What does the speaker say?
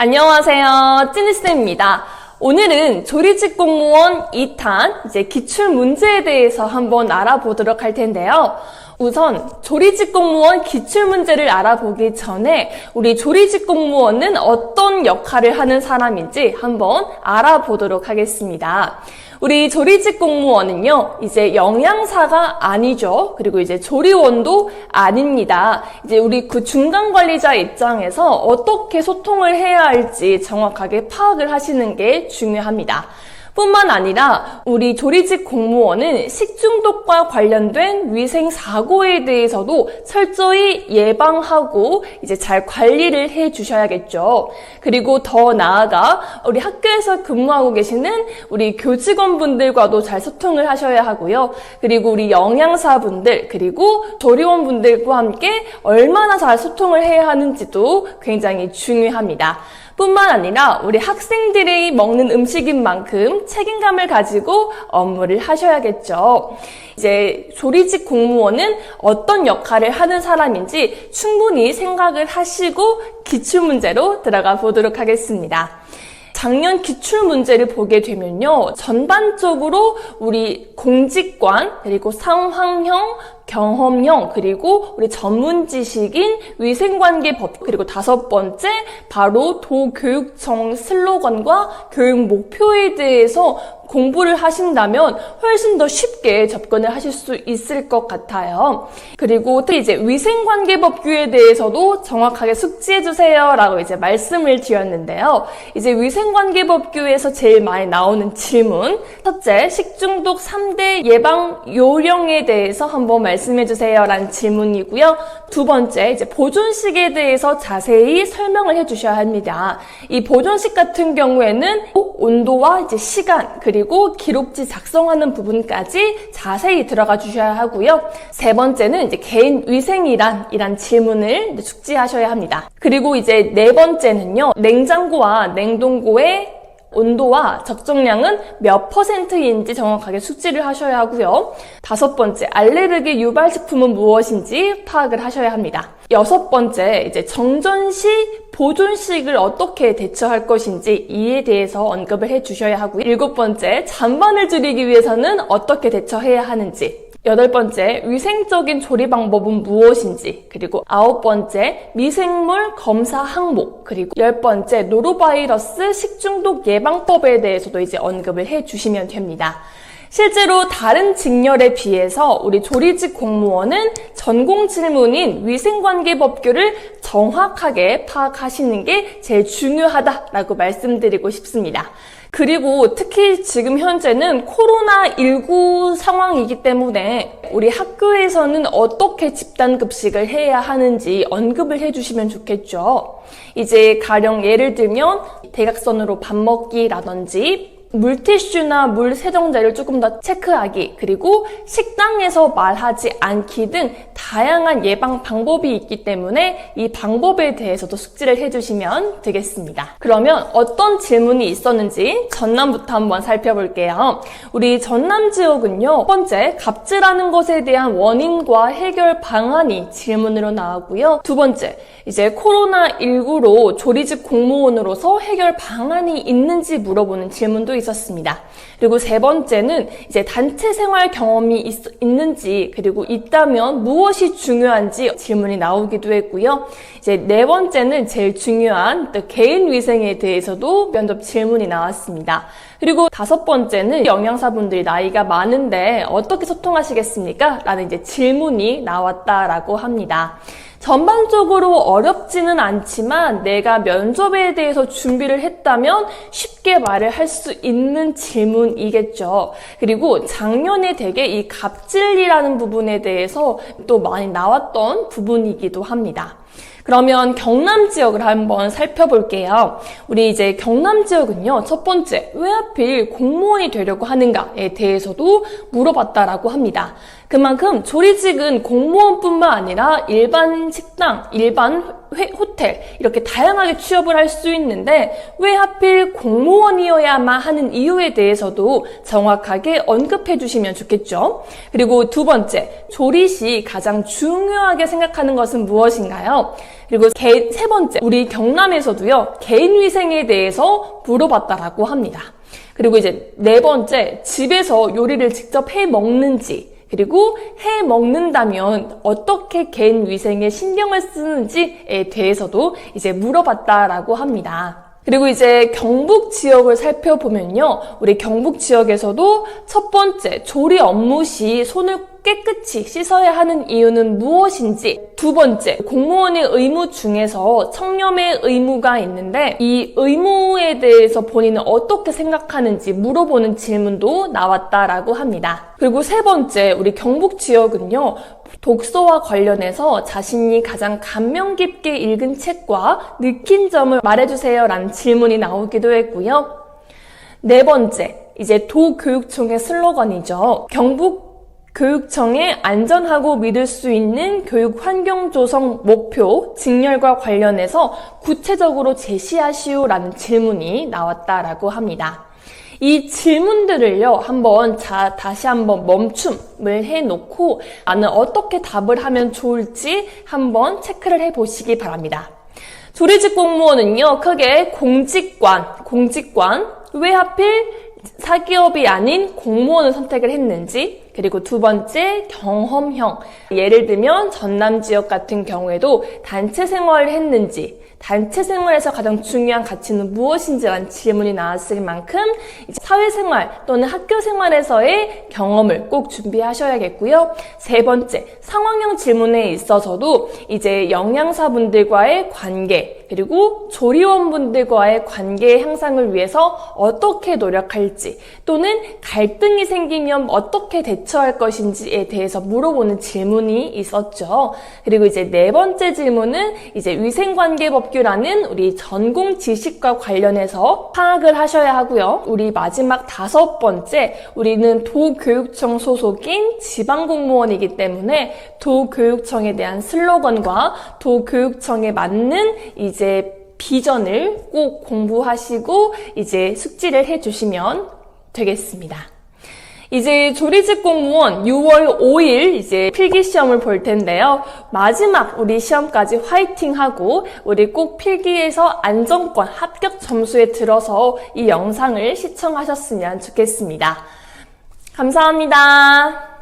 안녕하세요. 찐이쌤입니다. 오늘은 조리직 공무원 2탄 기출 문제에 대해서 한번 알아보도록 할 텐데요. 우선 조리직 공무원 기출 문제를 알아보기 전에 우리 조리직 공무원은 어떤 역할을 하는 사람인지 한번 알아보도록 하겠습니다. 우리 조리직 공무원은요, 영양사가 아니죠. 그리고 조리원도 아닙니다. 우리 그 중간 관리자 입장에서 어떻게 소통을 해야 할지 정확하게 파악을 하시는 게 중요합니다. 뿐만 아니라 우리 조리직 공무원은 식중독과 관련된 위생 사고에 대해서도 철저히 예방하고 잘 관리를 해 주셔야겠죠. 그리고 더 나아가 우리 학교에서 근무하고 계시는 우리 교직원분들과도 잘 소통을 하셔야 하고요. 그리고 우리 영양사분들 그리고 조리원분들과 함께 얼마나 잘 소통을 해야 하는지도 굉장히 중요합니다. 뿐만 아니라 우리 학생들이 먹는 음식인 만큼 책임감을 가지고 업무를 하셔야겠죠. 조리직 공무원은 어떤 역할을 하는 사람인지 충분히 생각을 하시고 기출문제로 들어가 보도록 하겠습니다. 작년 기출문제를 보게 되면요, 전반적으로 우리 공직관, 그리고 상황형, 경험형, 그리고 우리 전문 지식인 위생관계법, 그리고 5번째 바로 도교육청 슬로건과 교육 목표에 대해서 공부를 하신다면 훨씬 더 쉽게 접근을 하실 수 있을 것 같아요. 그리고 위생관계법규에 대해서도 정확하게 숙지해주세요 라고 말씀을 드렸는데요. 위생관계법규에서 제일 많이 나오는 질문, 첫째, 식중독 3대 예방 요령에 대해서 한번 말씀해주세요 라는 질문이고요. 두 번째, 보존식에 대해서 자세히 설명을 해주셔야 합니다. 이 보존식 같은 경우에는 온도와 시간, 그리고 기록지 작성하는 부분까지 자세히 들어가 주셔야 하고요. 세 번째는 개인 위생이란 질문을 숙지하셔야 합니다. 그리고 네 번째는요, 냉장고와 냉동고의 온도와 적정량은 몇 %인지 정확하게 숙지를 하셔야 하고요. 5번째, 알레르기 유발식품은 무엇인지 파악을 하셔야 합니다. 6번째, 정전 시 보존식을 어떻게 대처할 것인지 이에 대해서 언급을 해 주셔야 하고요. 7번째, 잔반을 줄이기 위해서는 어떻게 대처해야 하는지. 8번째, 위생적인 조리 방법은 무엇인지, 그리고 9번째, 미생물 검사 항목, 그리고 10번째, 노로바이러스 식중독 예방법에 대해서도 언급을 해 주시면 됩니다. 실제로 다른 직렬에 비해서 우리 조리직 공무원은 전공 질문인 위생관계법규를 정확하게 파악하시는 게 제일 중요하다라고 말씀드리고 싶습니다. 그리고 특히 지금 현재는 코로나19 상황이기 때문에 우리 학교에서는 어떻게 집단급식을 해야 하는지 언급을 해주시면 좋겠죠. 가령 예를 들면 대각선으로 밥 먹기라든지 물티슈나 물 세정제를 조금 더 체크하기, 그리고 식당에서 말하지 않기 등 다양한 예방 방법이 있기 때문에 이 방법에 대해서도 숙지를 해주시면 되겠습니다. 그러면 어떤 질문이 있었는지 전남부터 한번 살펴볼게요. 우리 전남 지역은요, 첫 번째, 갑질하는 것에 대한 원인과 해결 방안이 질문으로 나오고요. 두 번째, 코로나19로 조리직 공무원으로서 해결 방안이 있는지 물어보는 질문도 있었습니다. 그리고 세 번째는 단체 생활 경험이 있는지, 그리고 있다면 무엇이 중요한지 질문이 나오기도 했고요. 네 번째는 제일 중요한 개인 위생에 대해서도 면접 질문이 나왔습니다. 그리고 5번째는 영양사분들이 나이가 많은데 어떻게 소통하시겠습니까? 라는 질문이 나왔다라고 합니다. 전반적으로 어렵지는 않지만 내가 면접에 대해서 준비를 했다면 쉽게 말을 할 수 있는 질문이겠죠. 그리고 작년에 되게 이 갑질이라는 부분에 대해서 또 많이 나왔던 부분이기도 합니다. 그러면 경남 지역을 한번 살펴볼게요. 우리 경남 지역은요, 첫 번째, 왜 하필 공무원이 되려고 하는가에 대해서도 물어봤다라고 합니다. 그만큼 조리직은 공무원뿐만 아니라 일반 식당, 일반 호텔 이렇게 다양하게 취업을 할 수 있는데 왜 하필 공무원이어야만 하는 이유에 대해서도 정확하게 언급해 주시면 좋겠죠. 그리고 두 번째, 조리 시 가장 중요하게 생각하는 것은 무엇인가요? 그리고 세 번째, 우리 경남에서도요, 개인위생에 대해서 물어봤다라고 합니다. 그리고 이제 네 번째, 집에서 요리를 직접 해 먹는지, 그리고 해 먹는다면 어떻게 개인 위생에 신경을 쓰는지에 대해서도 이제 물어봤다라고 합니다. 그리고 이제 경북 지역을 살펴보면요. 우리 경북 지역에서도 첫 번째, 조리 업무 시 손을 깨끗이 씻어야 하는 이유는 무엇인지, 두 번째, 공무원의 의무 중에서 청렴의 의무가 있는데 이 의무에 대해서 본인은 어떻게 생각하는지 물어보는 질문도 나왔다라고 합니다. 그리고 세 번째, 우리 경북 지역은요, 독서와 관련해서 자신이 가장 감명 깊게 읽은 책과 느낀 점을 말해주세요 라는 질문이 나오기도 했고요. 네 번째, 이제 도교육청의 슬로건이죠. 경북 교육청의 안전하고 믿을 수 있는 교육 환경 조성 목표 직렬과 관련해서 구체적으로 제시하시오라는 질문이 나왔다라고 합니다. 이 질문들을요, 다시 한번 멈춤을 해놓고 나는 어떻게 답을 하면 좋을지 한번 체크를 해보시기 바랍니다. 조리직 공무원은요, 크게 공직관, 왜 하필 사기업이 아닌 공무원을 선택을 했는지, 그리고 두 번째, 경험형. 예를 들면 전남 지역 같은 경우에도 단체 생활을 했는지, 단체 생활에서 가장 중요한 가치는 무엇인지라는 질문이 나왔을 만큼 이제 사회생활 또는 학교 생활에서의 경험을 꼭 준비하셔야겠고요. 세 번째, 상황형 질문에 있어서도 이제 영양사분들과의 관계, 그리고 조리원분들과의 관계 향상을 위해서 어떻게 노력할지, 또는 갈등이 생기면 어떻게 대처할 것인지에 대해서 물어보는 질문이 있었죠. 그리고 이제 네 번째 질문은 이제 위생관계법규라는 우리 전공 지식과 관련해서 파악을 하셔야 하고요. 우리 마지막 다섯 번째, 우리는 도교육청 소속인 지방공무원이기 때문에 도교육청에 대한 슬로건과 도교육청에 맞는 이제 비전을 꼭 공부하시고 이제 숙지를 해주시면 되겠습니다. 이제 조리직 공무원 6월 5일 이제 필기시험을 볼 텐데요. 마지막 우리 시험까지 화이팅하고 우리 꼭 필기에서 안정권 합격 점수에 들어서 이 영상을 시청하셨으면 좋겠습니다. 감사합니다.